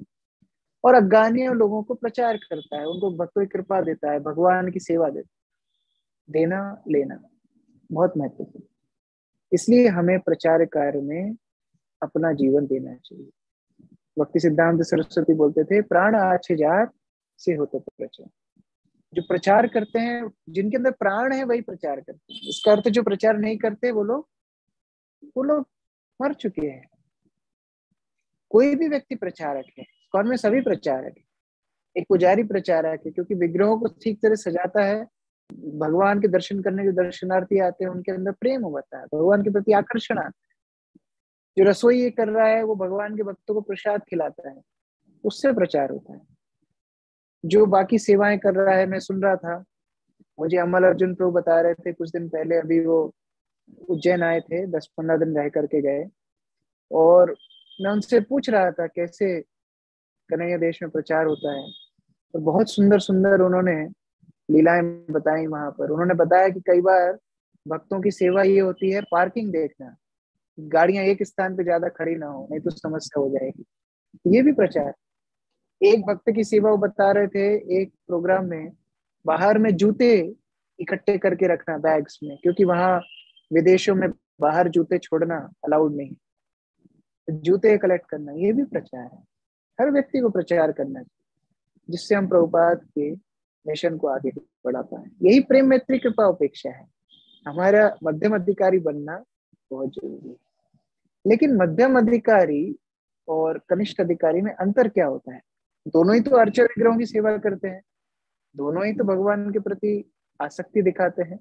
और अज्ञानी लोगों को प्रचार करता है, उनको भक्तों की कृपा देता है, भगवान की सेवा देता है। देना लेना बहुत महत्वपूर्ण, इसलिए हमें प्रचार कार्य में अपना जीवन देना चाहिए। भक्ति सिद्धांत सरस्वती बोलते थे, प्राण आछे जार से होते प्रचार। जो प्रचार करते हैं, जिनके अंदर प्राण है वही प्रचार करते हैं। इसका अर्थ जो प्रचार नहीं करते वो लोग मर चुके हैं। कोई भी व्यक्ति प्रचारक है, कौन में सभी प्रचारक है। एक पुजारी प्रचारक है, क्योंकि विग्रहों को ठीक तरह सजाता है। भगवान के दर्शन करने के दर्शनार्थी आते हैं, उनके अंदर प्रेम होता है, भगवान के प्रति आकर्षण आता है। जो रसोई ये कर रहा है वो भगवान के भक्तों को प्रसाद खिलाता है, उससे प्रचार होता है। जो बाकी सेवाएं कर रहा है, मैं सुन रहा था, मुझे अमल अर्जुन प्रभु बता रहे थे कुछ दिन पहले, अभी वो उज्जैन आए थे, 10-15 दिन रह करके गए, और मैं उनसे पूछ रहा था कैसे कन्हैया देश में प्रचार होता है। और बहुत सुंदर सुंदर उन्होंने लीलाएं बताई वहां पर। उन्होंने बताया कि कई बार भक्तों की सेवा ये होती है, पार्किंग देखना, गाड़ियां एक स्थान पे ज्यादा खड़ी ना हो, नहीं तो समस्या हो जाएगी। ये भी प्रचार। एक भक्त की सेवा वो बता रहे थे एक प्रोग्राम में, बाहर में जूते इकट्ठे करके रखना बैग्स में, क्योंकि वहां विदेशों में बाहर जूते छोड़ना अलाउड नहीं, तो जूते कलेक्ट करना, ये भी प्रचार है। हर व्यक्ति को प्रचार करना चाहिए, जिससे हम प्रभुपाद के मिशन को आगे बढ़ा पाए। यही प्रेम मैत्री कृपा उपेक्षा है। हमारा मध्यम अधिकारी बनना बहुत जरूरी है। लेकिन मध्यम अधिकारी और कनिष्ठ अधिकारी में अंतर क्या होता है? दोनों ही तो अर्चक विग्रहों की सेवा करते हैं, दोनों ही तो भगवान के प्रति आसक्ति दिखाते हैं।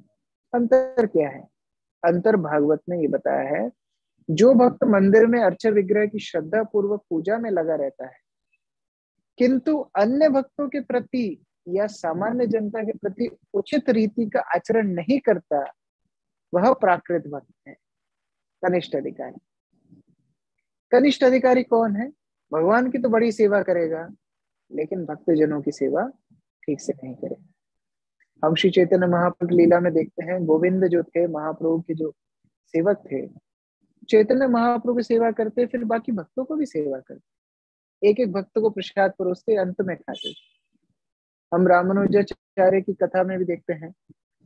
अंतर क्या है? अंतर भागवत ने ये बताया है, जो भक्त मंदिर में अर्चक विग्रह की श्रद्धा पूर्वक पूजा में लगा रहता है, किंतु अन्य भक्तों के प्रति या सामान्य जनता के प्रति उचित रीति का आचरण नहीं करता, वह प्राकृत भक्त है, कनिष्ठ अधिकारी। कनिष्ठ अधिकारी कौन है? भगवान की तो बड़ी सेवा करेगा, लेकिन भक्तजनों की सेवा ठीक से नहीं करेगा। हम श्री चैतन्य महाप्रभु की लीला में देखते हैं, गोविंद जो थे, महाप्रभु के जो सेवक थे, चैतन्य महाप्रभु की सेवा करते, फिर बाकी भक्तों को भी सेवा करते, एक एक भक्त को प्रसाद परोसते, अंत में खाते। हम रामानुजाचार्य की कथा में भी देखते हैं,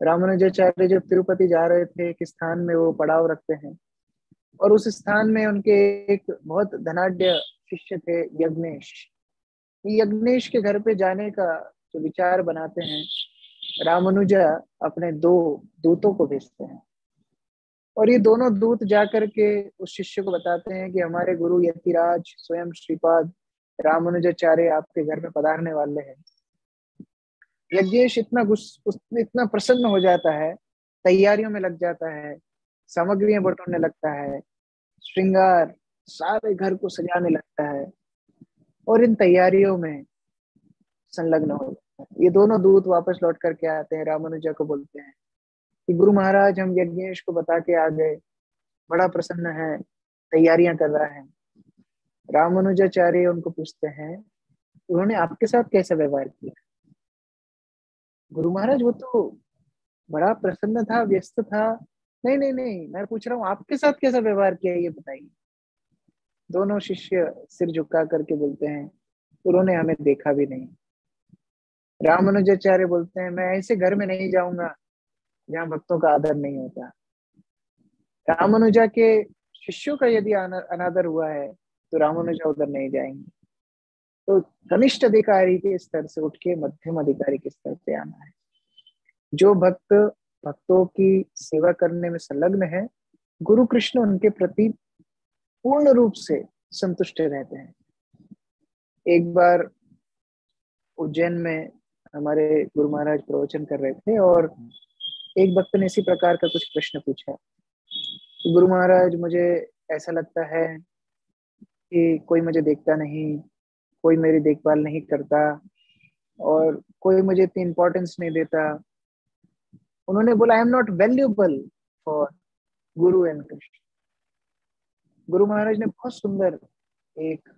रामानुजाचार्य जब तिरुपति जा रहे थे, एक स्थान में वो पड़ाव रखते हैं, और उस स्थान में उनके एक बहुत धनाढ्य शिष्य थे, यज्ञेश। यज्ञेश के घर पे जाने का जो विचार बनाते हैं, रामानुजा अपने 2 दूतों को भेजते हैं, और ये दोनों दूत जाकर के उस शिष्य को बताते हैं कि हमारे गुरु यतिराज स्वयं श्रीपाद रामानुजाचार्य आपके घर में पधारने वाले हैं। यज्ञेश इतना प्रसन्न हो जाता है, तैयारियों में लग जाता है, सामग्रियां बटोरने लगता है, श्रृंगार सारे घर को सजाने लगता है, और इन तैयारियों में संलग्न हो जाता है। ये दोनों दूत वापस लौट करके आते हैं, रामानुजा को बोलते हैं कि गुरु महाराज, हम यज्ञेश को बता के आ गए, बड़ा प्रसन्न है, तैयारियां कर रहा है। रामानुजाचार्य उनको पूछते हैं, उन्होंने आपके साथ कैसा व्यवहार किया? गुरु महाराज, वो तो बड़ा प्रसन्न था, व्यस्त था। नहीं नहीं नहीं, मैं पूछ रहा हूँ आपके साथ कैसा व्यवहार किया, ये बताइए। दोनों शिष्य सिर झुका करके बोलते हैं, उन्होंने हमें देखा भी नहीं। रामानुजाचार्य बोलते हैं, मैं ऐसे घर में नहीं जाऊंगा जहाँ भक्तों का आदर नहीं होता। रामानुजा के शिष्यों का यदि अनादर हुआ है तो रामानुजा उधर नहीं जाएंगे। तो कनिष्ठ अधिकारी के स्तर से उठ के मध्यम अधिकारी के स्तर पे आना है। जो भक्त भक्तों की सेवा करने में संलग्न है, गुरु कृष्ण उनके प्रति पूर्ण रूप से संतुष्ट रहते हैं। एक बार उज्जैन में हमारे गुरु महाराज प्रवचन कर रहे थे, और एक भक्त ने इसी प्रकार का कुछ प्रश्न पूछा कि गुरु महाराज, मुझे ऐसा लगता है कि कोई मुझे देखता नहीं, कोई मेरी देखभाल नहीं करता, और कोई मुझे इतनी इंपॉर्टेंस नहीं देता। उन्होंने बोला, I am not valuable for Guru and Krishna. Guru Maharaj ने बहुत सुंदर एक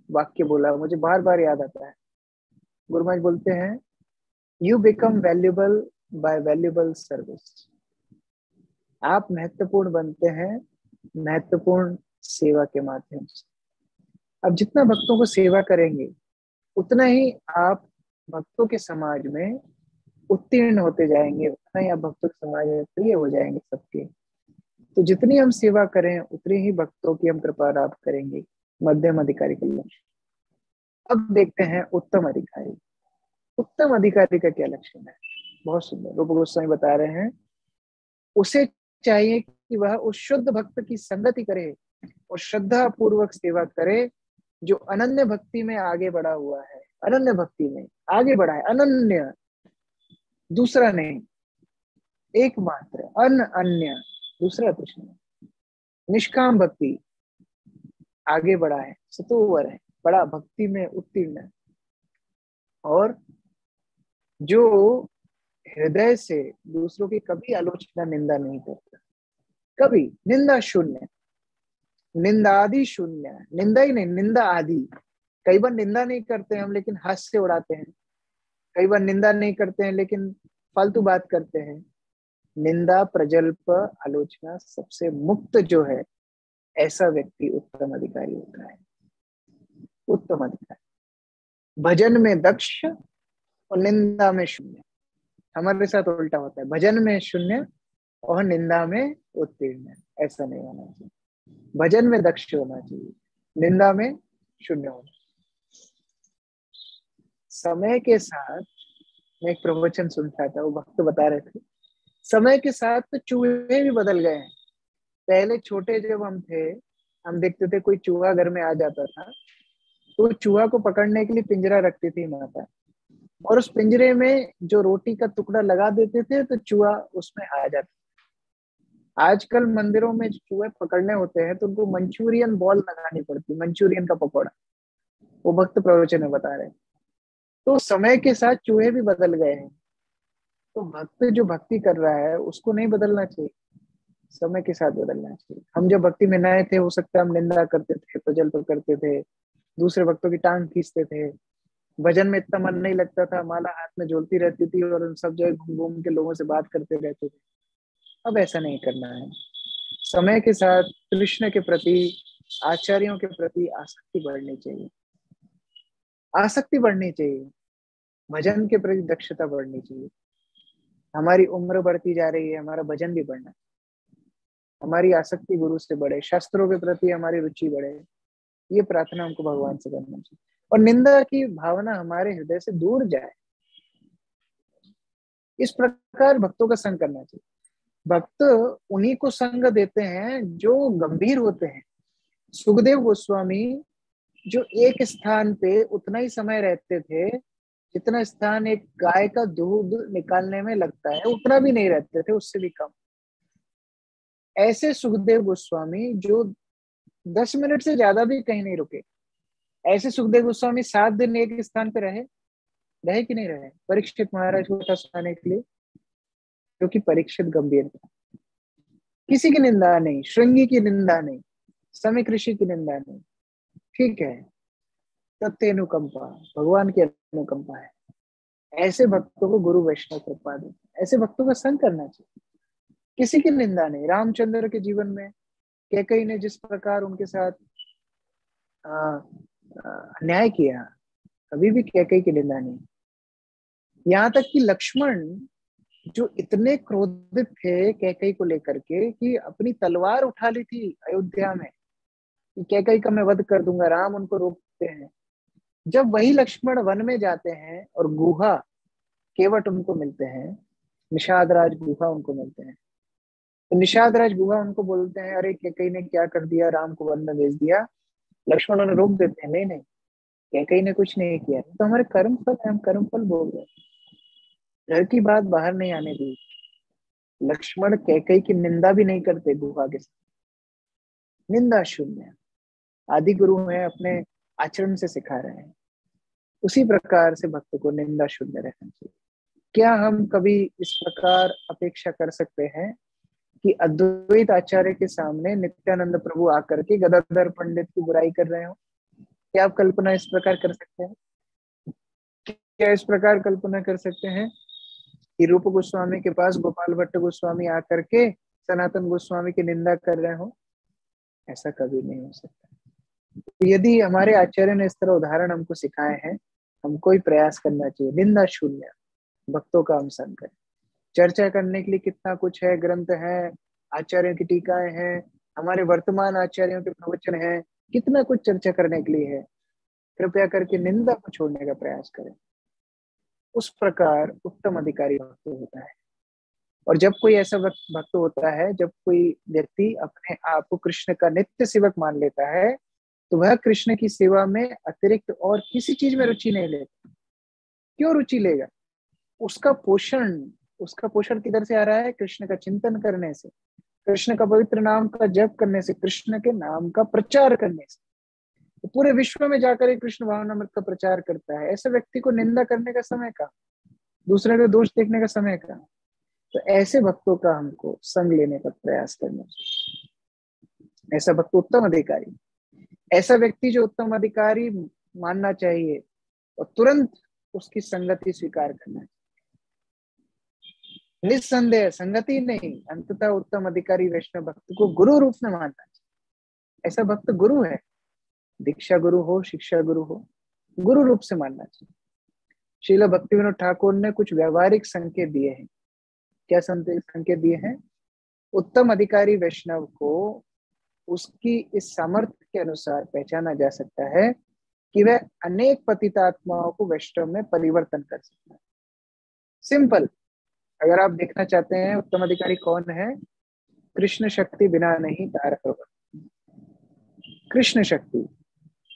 वाक्य बोला, मुझे बार बार याद आता है। गुरु महाराज बोलते हैं, you become valuable by valuable service. आप महत्वपूर्ण बनते हैं महत्वपूर्ण सेवा के माध्यम से। अब जितना भक्तों को सेवा करेंगे उतना ही आप भक्तों के समाज में उत्तीर्ण होते जाएंगे, उतना ही आप भक्तों के समाज में प्रिय हो जाएंगे सबके। तो जितनी हम सेवा करें उतनी ही भक्तों की हम कृपा प्राप्त करेंगे। मध्यम अधिकारी का लक्षण। अब देखते हैं उत्तम अधिकारी। उत्तम अधिकारी का क्या लक्षण है? बहुत सुंदर रूप गोस्वामी बता रहे हैं, उसे चाहिए कि वह उस शुद्ध भक्त की संगति करे और श्रद्धा पूर्वक सेवा करे जो अनन्य भक्ति में आगे बढ़ा हुआ है। अनन्य भक्ति में आगे बढ़ा है, अनन्य, दूसरा नहीं, एकमात्र, अन्य, दूसरा कुछ नहीं। निष्काम भक्ति, आगे बढ़ा है, सतोवर है, बड़ा भक्ति में उत्तीर्ण है, और जो हृदय से दूसरों की कभी आलोचना निंदा नहीं करता, कभी निंदा शून्य, निंदादि शून्य, निंदा ही नहीं, निंदा आदि। कई बार निंदा नहीं करते हैं हम लेकिन हास्य उड़ाते हैं, कई बार निंदा नहीं करते हैं लेकिन फालतू बात करते हैं। निंदा, प्रजल्प, आलोचना सबसे मुक्त जो है, ऐसा व्यक्ति उत्तम अधिकारी होता है। उत्तम अधिकारी भजन में दक्ष और निंदा में शून्य। हमारे साथ उल्टा होता है, भजन में शून्य और निंदा में उत्तीर्ण। ऐसा नहीं होना चाहिए। भजन में दक्ष होना चाहिए, निंदा में शून्य होना चाहिए। समय के साथ, मैं एक प्रवचन सुनता था, वो भक्त बता रहे थे, समय के साथ तो चूहे भी बदल गए हैं। पहले छोटे जब हम थे, हम देखते थे कोई चूहा घर में आ जाता था तो चूहा को पकड़ने के लिए पिंजरा रखती थी माता, और उस पिंजरे में जो रोटी का टुकड़ा लगा देते थे तो चूहा उसमें आ जाता। आजकल मंदिरों में चूहे पकड़ने होते हैं तो उनको मंचूरियन बॉल लगानी पड़ती, मंचूरियन का पकौड़ा। वो भक्त प्रवचन में बता रहे हैं। तो समय के साथ चूहे भी बदल गए हैं। तो भक्त जो भक्ति कर रहा है उसको नहीं बदलना चाहिए, समय के साथ बदलना चाहिए। हम जब भक्ति में नए थे, हो सकता है हम निंदा करते थे, प्रजल्प करते थे, दूसरे भक्तों की टांग खींचते थे, भजन में इतना मन नहीं लगता था, माला हाथ में झूलती रहती थी और उन सब जगह घूम घूम के लोगों से बात करते रहते थे। अब ऐसा नहीं करना है। समय के साथ कृष्ण के प्रति, आचार्यों के प्रति आसक्ति बढ़नी चाहिए, आसक्ति बढ़नी चाहिए, भजन के प्रति दक्षता बढ़नी चाहिए। हमारी उम्र बढ़ती जा रही है, हमारा भजन भी बढ़ना, हमारी आसक्ति गुरु से बढ़े, शास्त्रों के प्रति हमारी रुचि बढ़े, ये प्रार्थना हमको भगवान से करना चाहिए। और निंदा की भावना हमारे हृदय से दूर जाए, इस प्रकार भक्तों का संग करना चाहिए। भक्त उन्हीं को संग देते हैं जो गंभीर होते हैं। सुखदेव गोस्वामी जो एक स्थान पे उतना ही समय रहते थे जितना स्थान एक गाय का दूध निकालने में लगता है, उतना भी नहीं रहते थे, उससे भी कम। ऐसे सुखदेव गोस्वामी जो 10 मिनट से ज्यादा भी कहीं नहीं रुके, ऐसे सुखदेव गोस्वामी 7 दिन एक स्थान पे रहे कि नहीं रहे परीक्षित महाराज को कथा सुनाने के लिए, क्योंकि परीक्षित गंभीर था। किसी की निंदा नहीं, श्रृंगी की निंदा नहीं, समिक ऋषि की निंदा नहीं, ठीक है, तत्व अनुकंपा, भगवान की अनुकंपा है। ऐसे भक्तों को गुरु वैष्णव कृपा दे, ऐसे भक्तों का संग करना चाहिए, किसी की निंदा नहीं। रामचंद्र के जीवन में कैकेयी ने जिस प्रकार उनके साथ अन्याय किया, कभी भी कैकेयी की निंदा नहीं। यहाँ तक कि लक्ष्मण जो इतने क्रोधित थे कैकेयी को लेकर के कि अपनी तलवार उठा ली थी अयोध्या में कि कैकेयी का मैं वध कर दूंगा, राम उनको रोकते हैं। जब वही लक्ष्मण वन में जाते हैं और गुहा केवट उनको मिलते हैं, निषाद राज गुहा उनको मिलते हैं, तो निषाद राज गुहा उनको बोलते हैं, अरे कैकेयी ने क्या कर दिया, राम को वन में भेज दिया। लक्ष्मण उन्हें रोक देते हैं, नहीं नहीं, कैकेयी ने कुछ नहीं किया, तो हमारे कर्म फल है, हम कर्म फल भोग रहे, घर की बात बाहर नहीं आने दी। लक्ष्मण कैकेयी की निंदा भी नहीं करते गुहा के साथ, निंदा शून्य। आदि गुरु है, अपने आचरण से सिखा रहे हैं। उसी प्रकार से भक्त को निंदा शून्य रहना चाहिए। क्या हम कभी इस प्रकार अपेक्षा कर सकते हैं कि अद्वैत आचार्य के सामने नित्यानंद प्रभु आकर के गदाधर पंडित की बुराई कर रहे हो? क्या आप कल्पना इस प्रकार कर सकते हैं? क्या इस प्रकार कल्पना कर सकते हैं कि रूप गोस्वामी के पास गोपाल भट्ट गोस्वामी आकर के सनातन गोस्वामी की निंदा कर रहे हो? ऐसा कभी नहीं हो सकता। तो यदि हमारे आचार्य ने इस तरह उदाहरण हमको सिखाए हैं, हमको ही प्रयास करना चाहिए निंदा शून्य भक्तों का हम संग करें। चर्चा करने के लिए कितना कुछ है, ग्रंथ है, आचार्यों की टीकाएं हैं, हमारे वर्तमान आचार्यों के प्रवचन हैं, कितना कुछ चर्चा करने के लिए है। कृपया करके निंदा को छोड़ने का प्रयास करें। उस प्रकार उत्तम अधिकारी भक्त होता है। और जब कोई ऐसा भक्त होता है, जब कोई व्यक्ति अपने आप को कृष्ण का नित्य सेवक मान लेता है, तो वह कृष्ण की सेवा में अतिरिक्त और किसी चीज में रुचि नहीं लेता। क्यों रुचि लेगा? उसका पोषण किधर से आ रहा है? कृष्ण का चिंतन करने से, कृष्ण का पवित्र नाम का जप करने से, कृष्ण के नाम का प्रचार करने से। तो पूरे विश्व में जाकर एक कृष्ण भावनामृत का प्रचार करता है। ऐसे व्यक्ति को निंदा करने का समय कहाँ, दूसरे के दोष देखने का समय कहाँ? तो ऐसे भक्तों का हमको संग लेने का प्रयास करना चाहिए। ऐसा भक्त उत्तम अधिकारी, ऐसा व्यक्ति जो उत्तम अधिकारी मानना चाहिए और तुरंत उसकी संगति स्वीकार करना चाहिए। निस्संदेह संगति नहीं, अंततः उत्तम अधिकारी वैष्णव भक्त को गुरु रूप में मानना चाहिए। ऐसा भक्त गुरु है, दीक्षा गुरु हो, शिक्षा गुरु हो, गुरु रूप से मानना चाहिए। श्रील भक्तिविनोद ठाकुर ने कुछ व्यवहारिक संकेत दिए हैं। क्या संकेत दिए हैं? उत्तम अधिकारी वैष्णव को उसकी इस सामर्थ्य के अनुसार पहचाना जा सकता है कि वह अनेक पतितात्माओं को वैष्णव में परिवर्तन कर सकता है। सिंपल। अगर आप देखना चाहते हैं उत्तम अधिकारी कौन है, कृष्ण शक्ति बिना नहीं तार कृष्ण शक्ति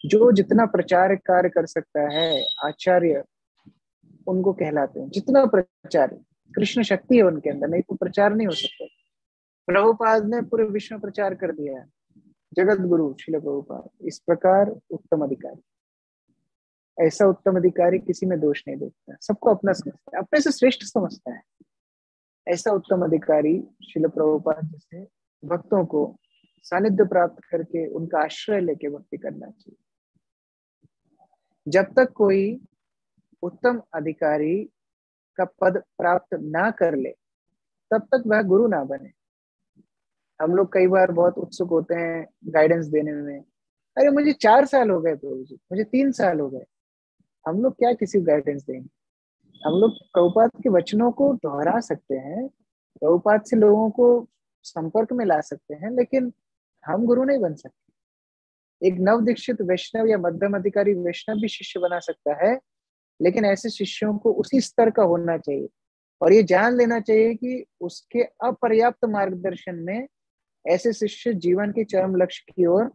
जो जितना प्रचार कार्य कर सकता है, आचार्य उनको कहलाते हैं। जितना प्रचार, कृष्ण शक्ति है उनके अंदर, नहीं तो प्रचार नहीं हो सकता। प्रभुपाद ने पूरे विश्व में प्रचार कर दिया है, जगत गुरु श्रील प्रभुपाद। इस प्रकार उत्तम अधिकारी, ऐसा उत्तम अधिकारी किसी में दोष नहीं देखता, सबको अपना समझता है, अपने से श्रेष्ठ समझता है। ऐसा उत्तम अधिकारी श्रील प्रभुपाद जैसे भक्तों को सानिध्य प्राप्त करके उनका आश्रय लेके भक्ति करना चाहिए। जब तक कोई उत्तम अधिकारी का पद प्राप्त ना कर ले, तब तक वह गुरु ना बने। हम लोग कई बार बहुत उत्सुक होते हैं गाइडेंस देने में। अरे मुझे 4 साल हो गए प्रभु जी, मुझे 3 साल हो गए। हम लोग क्या किसी को गाइडेंस देंगे? हम लोग प्रभुपाद के वचनों को दोहरा सकते हैं, प्रभुपाद से लोगों को संपर्क में ला सकते हैं, लेकिन हम गुरु नहीं बन सकते। एक नव दीक्षित वैष्णव या मध्यम अधिकारी वैष्णव भी शिष्य बना सकता है, लेकिन ऐसे शिष्यों को उसी स्तर का होना चाहिए और ये जान लेना चाहिए कि उसके अपर्याप्त मार्गदर्शन में ऐसे शिष्य जीवन के चरम लक्ष्य की ओर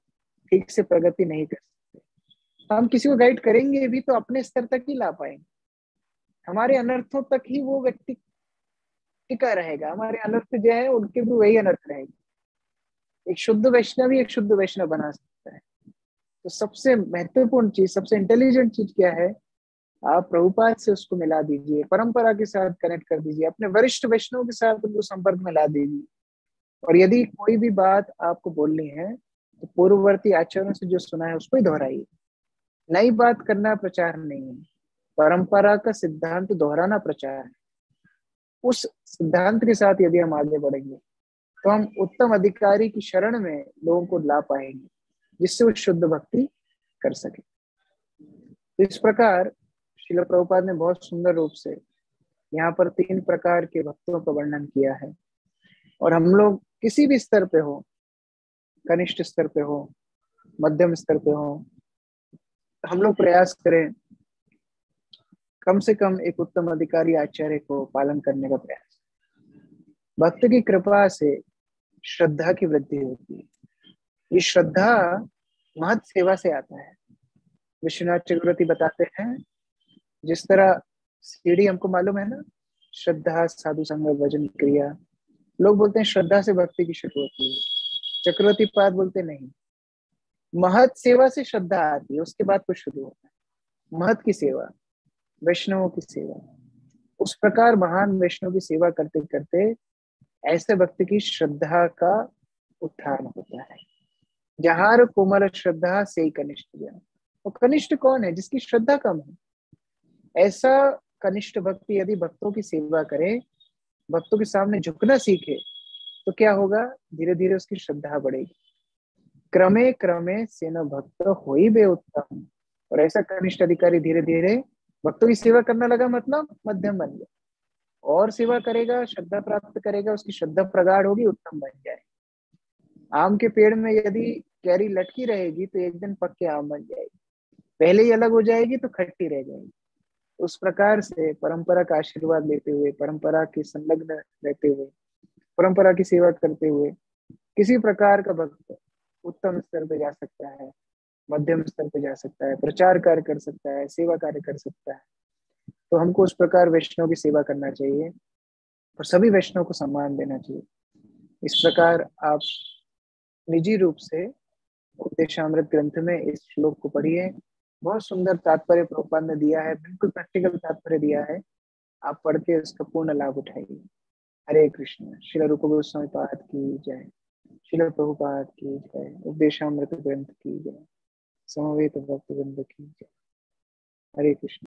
ठीक से प्रगति नहीं कर सकते। हम किसी को गाइड करेंगे भी तो अपने स्तर तक ही ला पाएंगे, हमारे अनर्थों तक ही वो व्यक्ति टिका रहेगा। हमारे अनर्थ जो है उनके भी वही अनर्थ रहेगी। एक शुद्ध वैष्णव ही एक शुद्ध वैष्णव बना सकता है। तो सबसे महत्वपूर्ण चीज, सबसे इंटेलिजेंट चीज क्या है? आप प्रभुपाद से उसको मिला दीजिए, परंपरा के साथ कनेक्ट कर दीजिए, अपने वरिष्ठ वैष्णव के साथ उनको संपर्क में ला दीजिए। और यदि कोई भी बात आपको बोलनी है तो पूर्ववर्ती आचार्यों से जो सुना है उसको ही दोहराइए। नई बात करना प्रचार नहीं है, परंपरा का सिद्धांत दोहराना प्रचार है। उस सिद्धांत के साथ यदि हम आगे बढ़ेंगे तो हम उत्तम अधिकारी की शरण में लोगों को ला पाएंगे, जिससे वो शुद्ध भक्ति कर सके। इस प्रकार श्रील प्रभुपाद ने बहुत सुंदर रूप से यहाँ पर 3 प्रकार के भक्तों का वर्णन किया है। और हम लोग किसी भी स्तर पे हो, कनिष्ठ स्तर पे हो, मध्यम स्तर पे हो, हम लोग प्रयास करें कम से कम एक उत्तम अधिकारी आचार्य को पालन करने का प्रयास। भक्त की कृपा से श्रद्धा की वृद्धि होती है। ये श्रद्धा महत सेवा से आता है। विश्वनाथ चक्रवर्ती बताते हैं, जिस तरह सीढ़ी हमको मालूम है ना, श्रद्धा, साधु संग, भजन, क्रिया। लोग बोलते हैं श्रद्धा से भक्ति की शुरू होती है। चक्रवर्ती पाद बोलते नहीं, महत सेवा से श्रद्धा आती है, उसके बाद कुछ शुरू होता है। महत की सेवा, वैष्णवों की सेवा, उस प्रकार महान वैष्णव की सेवा करते करते ऐसे भक्त की श्रद्धा का उत्थान होता है। जहार कोमल श्रद्धा से ही कनिष्ठ ज्ञान। और कनिष्ठ कौन है? जिसकी श्रद्धा कम है। ऐसा कनिष्ठ भक्ति यदि भक्तों की सेवा करे, भक्तों के सामने झुकना सीखे, तो क्या होगा, धीरे धीरे उसकी श्रद्धा बढ़ेगी। क्रमे क्रमे से न भक्त होई बे उत्तम। और ऐसा कनिष्ठ अधिकारी धीरे धीरे भक्तों की सेवा करने लगा, मतलब मध्यम बन गया। और सेवा करेगा, श्रद्धा प्राप्त करेगा, उसकी श्रद्धा प्रगाढ़ होगी, उत्तम बन जाए। आम के पेड़ में यदि कैरी लटकी रहेगी तो एक दिन पक के आम बन जाएगी, पहले ही अलग हो जाएगी तो खट्टी रह जाएगी। उस प्रकार से परंपरा का आशीर्वाद लेते हुए, परंपरा के संलग्न रहते हुए, परंपरा की सेवा करते हुए किसी प्रकार का भक्त उत्तम स्तर पे जा सकता है, मध्यम स्तर पे जा सकता है, प्रचार कार्य कर सकता है, सेवा कार्य कर सकता है। तो हमको उस प्रकार वैष्णव की सेवा करना चाहिए और सभी वैष्णव को सम्मान देना चाहिए। इस प्रकार आप निजी रूप से उपदेशामृत ग्रंथ में इस श्लोक को पढ़िए। बहुत सुंदर तात्पर्य प्रभुपाद ने दिया है, बिल्कुल प्रैक्टिकल तात्पर्य दिया है। आप पढ़ के उसका पूर्ण लाभ उठाइए। हरे कृष्ण। श्रील रूप गोस्वामी पाद की जय, श्रील प्रभुपाद की जय, उपदेशामृत ग्रंथ की जय, समवेत भक्त वृंद की जय। हरे कृष्ण।